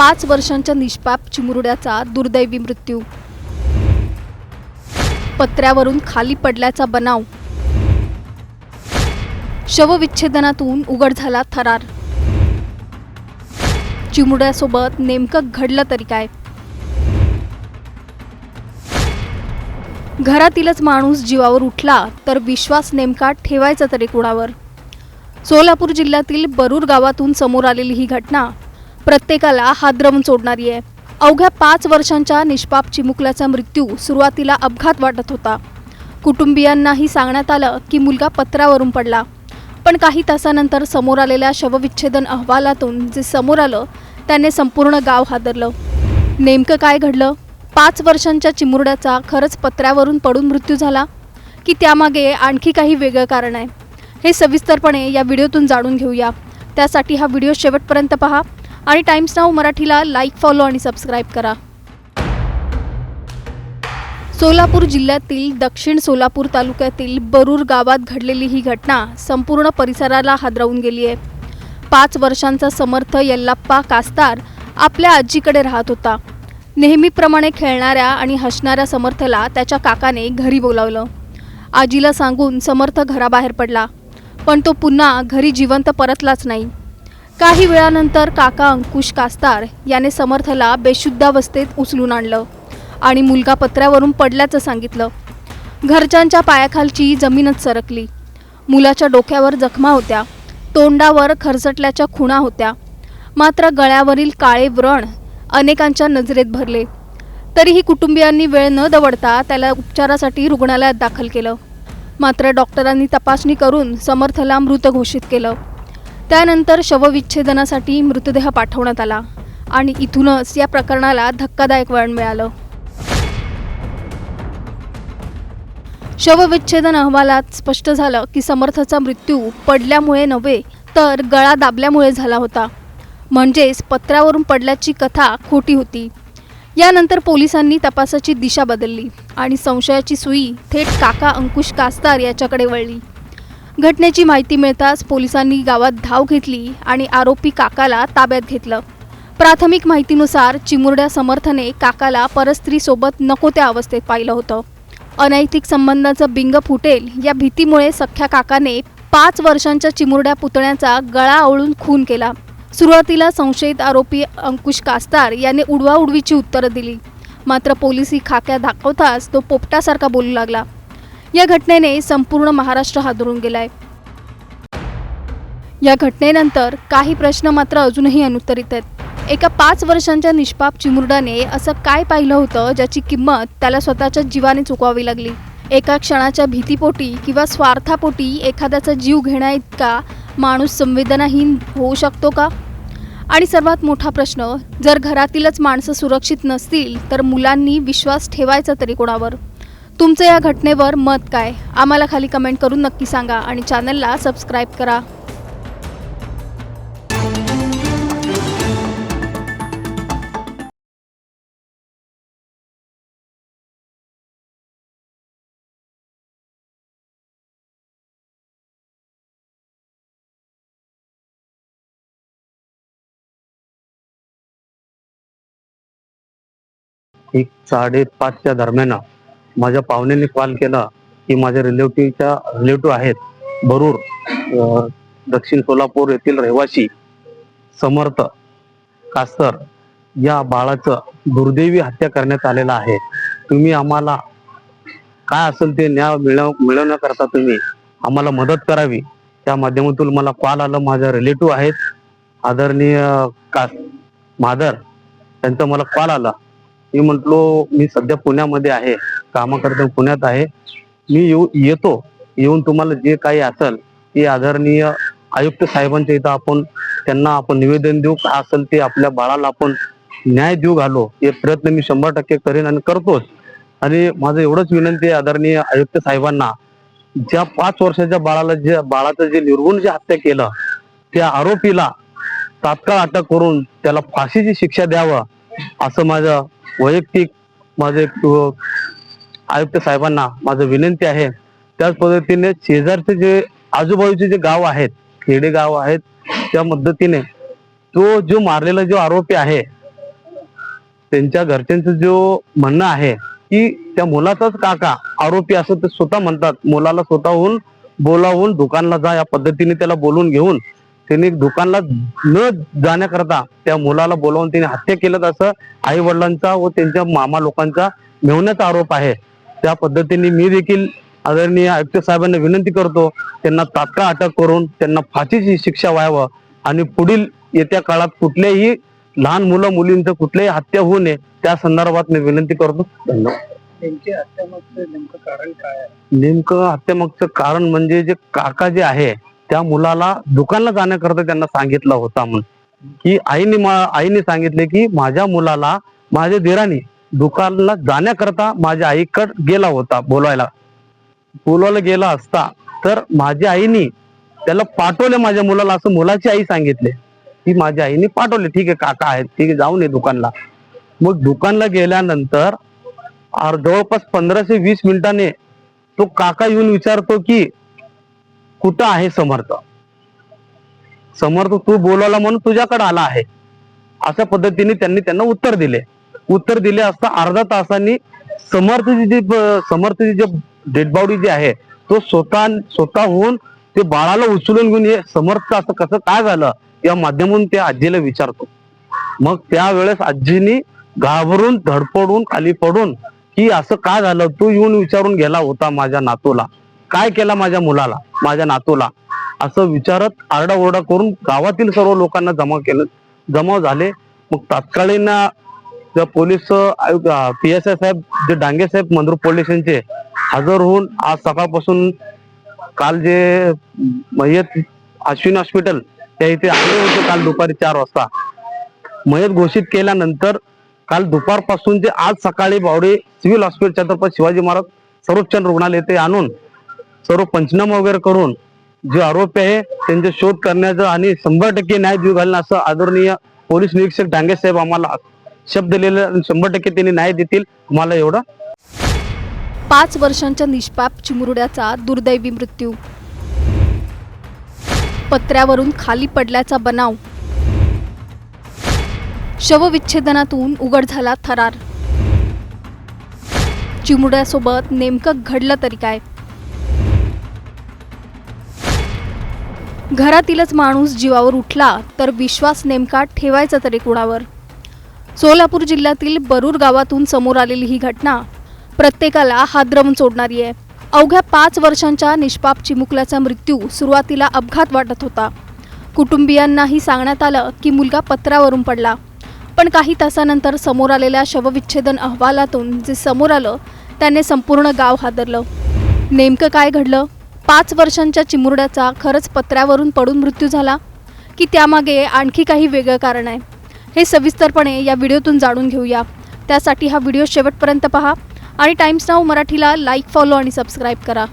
5 वर्षांच्या निष्पाप चिमुरड्याचा दुर्दैवी मृत्यू. पत्र्यावरून खाली पडल्याचा बनाव. शवविच्छेदनातून उघड झाला थरार. चिमुरड्यासोबत नेमकं घडलं तरी काय? घरातीलच माणूस जीवावर उठला तर विश्वास नेमका ठेवायचा तरी कुणावर? सोलापूर जिल्ह्यातील बरूर गावातून समोर आलेली ही घटना प्रत्येकाला हादरवून सोडणारी आहे. अवघ्या 5 वर्षांच्या निष्पाप चिमुकल्याचा मृत्यू सुरुवातीला अपघात वाटत होता. कुटुंबियांनाही सांगण्यात आलं की मुलगा पत्र्यावरून पडला, पण काही तासानंतर समोर आलेल्या शवविच्छेदन अहवालातून जे समोर आलं त्याने संपूर्ण गाव हादरलं. नेमकं काय घडलं? 5 वर्षांच्या चिमुरड्याचा खरंच पत्र्यावरून पडून मृत्यू झाला की त्यामागे आणखी काही वेगळं कारण आहे? हे सविस्तरपणे या व्हिडिओतून जाणून घेऊया. त्यासाठी हा व्हिडिओ शेवटपर्यंत पहा आणि टाइम्स नाऊ मराठीला लाईक, फॉलो आणि सबस्क्राईब करा. सोलापूर जिल्ह्यातील दक्षिण सोलापूर तालुक्यातील बरूर गावात घडलेली ही घटना संपूर्ण परिसराला हादरवून गेली आहे. 5 वर्षांचा समर्थ यल्लाप्पा कास्तार आपल्या आजीकडे राहत होता. नेहमीप्रमाणे खेळणाऱ्या आणि हसणाऱ्या समर्थला त्याच्या काकाने घरी बोलावलं. आजीला सांगून समर्थ घराबाहेर पडला, पण तो पुन्हा घरी जिवंत परतलाच नाही. काही वेळानंतर काका अंकुश कास्तार याने समर्थला बेशुद्धावस्थेत उचलून आणलं आणि मुलगा पत्र्यावरून पडल्याचं सांगितलं. घरच्यांच्या पायाखालची जमीनच सरकली. मुलाच्या डोक्यावर जखमा होत्या, तोंडावर खरचटल्याच्या खुणा होत्या, मात्र गळ्यावरील काळे व्रण अनेकांच्या नजरेत भरले. तरीही कुटुंबियांनी वेळ न दवडता त्याला उपचारासाठी रुग्णालयात दाखल केलं. मात्र डॉक्टरांनी तपासणी करून समर्थला मृत घोषित केलं. त्यानंतर शवविच्छेदनासाठी मृतदेह पाठवण्यात आला आणि इथूनच या प्रकरणाला धक्कादायक वळण मिळालं. शवविच्छेदन अहवालात स्पष्ट झालं की समर्थचा मृत्यू पडल्यामुळे नव्हे तर गळा दाबल्यामुळे झाला होता. म्हणजेच पत्र्यावरून पडल्याची कथा खोटी होती. यानंतर पोलिसांनी तपासाची दिशा बदलली आणि संशयाची सुई थेट काका अंकुश कास्तार याच्याकडे वळली. घटनेची माहिती मिळताच पोलिसांनी गावात धाव घेतली आणि आरोपी काकाला ताब्यात घेतलं. प्राथमिक माहितीनुसार चिमुरड्या समर्थने काकाला परस्त्रीसोबत नको त्या अवस्थेत पाहिलं होतं. अनैतिक संबंधाचं बिंग फुटेल या भीतीमुळे सख्ख्या काकाने 5 वर्षांच्या चिमुरड्या पुतण्याचा गळा आवळून खून केला. सुरुवातीला संशयित आरोपी अंकुश कास्तार याने उडवाउडवीची उत्तरं दिली, मात्र पोलिसी खाक्या दाखवताच तो पोपटासारखा बोलू लागला. या घटनेने संपूर्ण महाराष्ट्र हादरून गेलाय. या घटनेनंतर काही प्रश्न मात्र अजूनही अनुत्तरित आहेत. एका 5 वर्षांच्या निष्पाप चिमुरड्याने असं काय पाहिलं होतं ज्याची किंमत त्याला स्वतःच्या जीवाने चुकवावी लागली? एका क्षणाच्या भीतीपोटी किंवा स्वार्थापोटी एखाद्याचा जीव घेण्याइतका माणूस संवेदनाहीन होऊ शकतो का? आणि सर्वात मोठा प्रश्न, जर घरातीलच माणसं सुरक्षित नसतील तर मुलांनी विश्वास ठेवायचा तरी कोणावर? तुमचं या घटनेवर मत काय? आम्हाला खाली कमेंट करून नक्की सांगा आणि चॅनलला सबस्क्राईब करा. एक 5:30च्या दरम्यान माझ्या पाहुण्याने कॉल केला की माझ्या रिलेटिव्ह आहेत बरूर दक्षिण सोलापूर येथील रहिवासी समर्थ कास्तर या बाळाचं दुर्दैवी हत्या करण्यात आलेला आहे. तुम्ही आम्हाला काय असेल ते न्याय मिळवण्याकरता तुम्ही आम्हाला मदत करावी. त्या माध्यमातून मला कॉल आला. माझ्या रिलेटिव्ह आहेत आदरणीय मादर, त्यांचा मला कॉल आला. मी म्हटलो मी सध्या पुण्यामध्ये आहे, कामाकरता पुण्यात आहे, मी येऊन तुम्हाला जे काही असेल ते आदरणीय आयुक्त साहेबांच्या इथं त्यांना निवेदन देऊ. काय असेल ते आपल्या बाळाला आपण न्याय देऊ घालो हे प्रयत्न मी 100% करेन आणि करतोच. आणि माझं एवढंच विनंती आहे आदरणीय आयुक्त साहेबांना, ज्या 5 वर्षाच्या बाळाचं जे निर्गुण हत्या केलं त्या आरोपीला तात्काळ अटक करून त्याला फाशीची शिक्षा द्यावं असं माझं वैयक्तिक आयुक्त साहेबांना माझं विनंती आहे. त्याच पद्धतीने शेजारचे जे आजूबाजूचे जे गाव आहेत, खेडे गाव आहेत, त्या पद्धतीने जो मारलेला जो आरोपी आहे त्यांच्या घरच्यांचं जो म्हणणं आहे की त्या मुलाचाच काका आरोपी असं ते स्वतः म्हणतात. मुलाला स्वतःहून बोलावून दुकानला जा या पद्धतीने त्याला बोलून घेऊन त्यांनी दुकानला न जाण्याकरता त्या मुलाला बोलावून त्यांनी हत्या केलं, असं आई वडिलांचा व त्यांच्या मामा लोकांचा मेवण्याचा आरोप आहे. त्या पद्धतीने मी देखील आदरणीय आयुक्त साहेबांना विनंती करतो, त्यांना तात्काळ अटक करून त्यांना फाशीची शिक्षा व्हावं आणि पुढील येत्या काळात कुठल्याही लहान मुलं मुलींचं कुठल्याही हत्या होऊ नये त्या संदर्भात मी विनंती करतो. धन्यवाद. त्यांची हत्यामागचं नेमकं कारण काय आहे? नेमकं हत्यामागचं कारण म्हणजे जे काका जे आहे त्या मुलाला दुकानला जाण्याकरता त्यांना सांगितलं होता म्हणून की आईने सांगितले की माझ्या मुलाला माझ्या दिराने दुकानला जाण्याकरता माझ्या आईकडे गेला होता. बोलवायला गेला असता तर माझ्या आईने त्याला पाठवले माझ्या मुलाला, असं मुलाची आई सांगितले की माझ्या आईने पाठवले. ठीक आहे काका आहेत, ठीक आहे जाऊन ये दुकानला. मग दुकानला गेल्यानंतर जवळपास 15 ते 20 मिनिटांनी तो काका येऊन विचारतो की कुठं आहे समर्थ तू बोलवला म्हणून तुझ्याकडे आला आहे. अशा पद्धतीने त्यांना उत्तर दिले असता अर्धा तासांनी समर्थची जी डेड बॉडी जी आहे तो स्वतःहून ते बाळाला उचलून घेऊन ये समर्थ असं कसं काय झालं या माध्यमातून त्या आजीला विचारतो. मग त्यावेळेस आजीनी घाबरून धडपडून खाली पडून की असं काय झालं, तू येऊन विचारून गेला होता माझ्या नातूला, काय केला माझ्या मुलाला, माझ्या नातूला, असं विचारत आरडाओरडा करून गावातील सर्व लोकांना जमा झाले. मग तात्कालीन पोलीस आयुक्त PSI साहेब जे डांगे साहेब मंद्रुप पोलीस स्टेशनचे हजर होऊन आज सकाळपासून काल जे मयत अश्विन हॉस्पिटल त्या इथे आले होते काल दुपारी 4 वाजता. मयत घोषित केल्यानंतर काल दुपारपासून जे आज सकाळी बावडे सिव्हिल हॉस्पिटल छत्रपती शिवाजी महाराज सर्वोपचार रुग्णालय येथे आणून सर्व पंचनामा वगैरे करून जे आरोपी आहे त्यांचे शोध करण्याचं आणि 100% न्याय देऊ घालणं असं आदरणीय पोलीस निरीक्षक डांगे साहेब आम्हाला शब्द दिलेला, 100% त्यांनी न्याय देतील आम्हाला एवढं. 5 वर्षांच्या निष्पाप चिमुरड्याचा दुर्दैवी मृत्यू. पत्र्यावरून खाली पडल्याचा बनाव. शवविच्छेदनातून उघड झाला थरार. चिमुरड्यासोबत नेमकं घडलं तरी काय? घरातीलच माणूस जीवावर उठला तर विश्वास नेमका ठेवायचा तरी कुणावर? सोलापूर जिल्ह्यातील बरूर गावातून समोर आलेली ही घटना प्रत्येकाला हादरवून सोडणारी आहे. अवघ्या 5 वर्षांच्या निष्पाप चिमुकल्याचा मृत्यू सुरुवातीला अपघात वाटत होता. कुटुंबियांनाही सांगण्यात आलं की मुलगा पत्र्यावरून पडला, पण काही तासानंतर समोर आलेल्या शवविच्छेदन अहवालातून जे समोर आलं त्याने संपूर्ण गाव हादरलं. नेमकं काय घडलं? 5 वर्षांच्या चिमुरड्याचा खरंच पत्र्यावरून पडून मृत्यू झाला की त्यामागे आणखी काही वेगळं कारण आहे? हे सविस्तरपणे या व्हिडिओतून जाणून घेऊया. त्यासाठी हा व्हिडिओ शेवटपर्यंत पहा आणि टाइम्स नाऊ मराठीला लाईक, फॉलो आणि सबस्क्राईब करा.